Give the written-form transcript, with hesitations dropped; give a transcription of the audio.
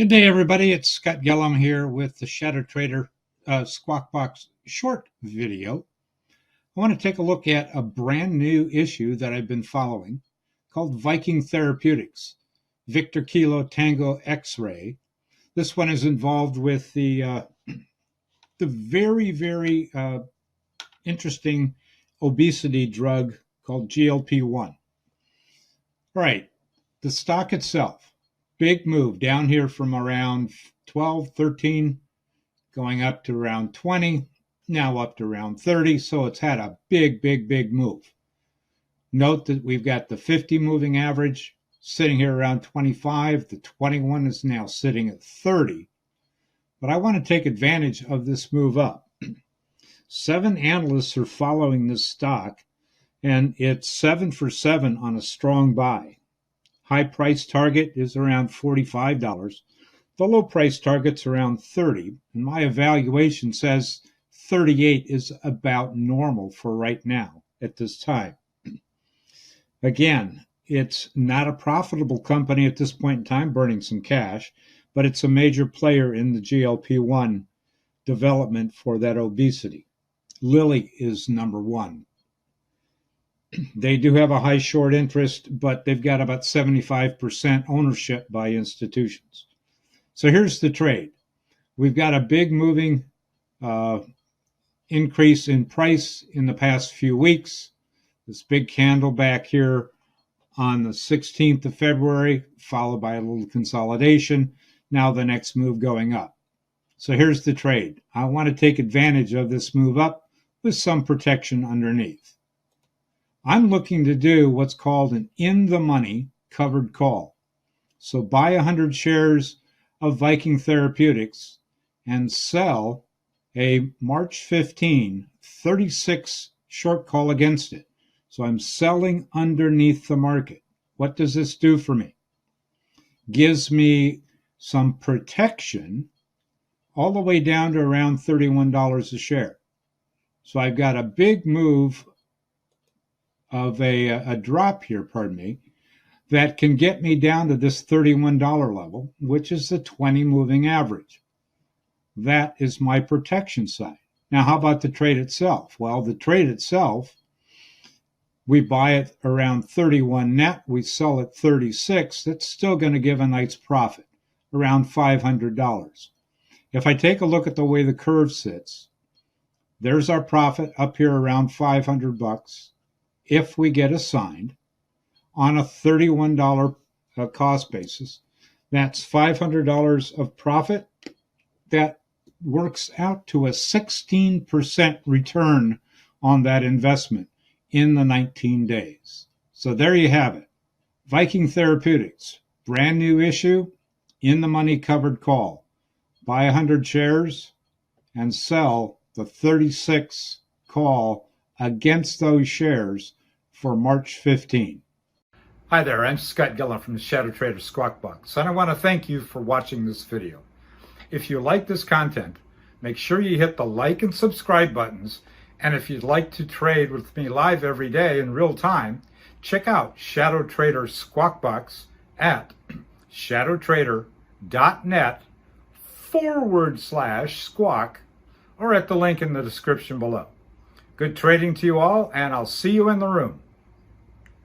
Good day, everybody. It's Scott Gillum here with the ShadowTrader SquawkBox short video. I want to take a look at a brand new issue that I've been following called Viking Therapeutics, Victor Kilo Tango X-Ray. This one is involved with the very interesting obesity drug called GLP-1. All right, the stock itself. Big move down here from around 12, 13, going up to around 20, now up to around 30. So it's had a big move. Note that we've got the 50 moving average sitting here around 25. The 21 is now sitting at 30. But I want to take advantage of this move up. 7 analysts are following this stock, and it's 7 for 7 on a strong buy. High price target is around $45. The low price target's around $30. And my evaluation says 38 is about normal for right now at this time. Again, it's not a profitable company at this point in time, burning some cash, but it's a major player in the GLP-1 development for that obesity. Lilly is number one. They do have a high short interest, but they've got about 75% ownership by institutions. So here's the trade. We've got a big moving increase in price in the past few weeks. This big candle back here on the 16th of February, followed by a little consolidation. Now the next move going up. So here's the trade. I want to take advantage of this move up with some protection underneath. I'm looking to do what's called an in-the-money covered call. So buy 100 shares of Viking Therapeutics and sell a March 15, 36 short call against it. So I'm selling underneath the market. What does this do for me? Gives me some protection all the way down to around $31 a share. So I've got a big move of a drop here, that can get me down to this $31 level, which is the 20 moving average. That is my protection side. Now, how about the trade itself? Well, the trade itself, we buy it around 31 net, we sell it 36. That's still going to give a nice profit, around $500. If I take a look at the way the curve sits, there's our profit up here around $500. If we get assigned on a $31 cost basis, that's $500 of profit. That works out to a 16% return on that investment in the 19 days. So there you have it. Viking Therapeutics, brand new issue, in the money covered call. Buy 100 shares and sell the 36 call against those shares for March 15. Hi there, I'm Scott Gillum from the ShadowTrader SquawkBox, and I want to thank you for watching this video. If you like this content, make sure you hit the like and subscribe buttons, and if you'd like to trade with me live every day in real time, check out ShadowTrader SquawkBox at shadowtrader.net/squawk or at the link in the description below. Good trading to you all, and I'll see you in the room.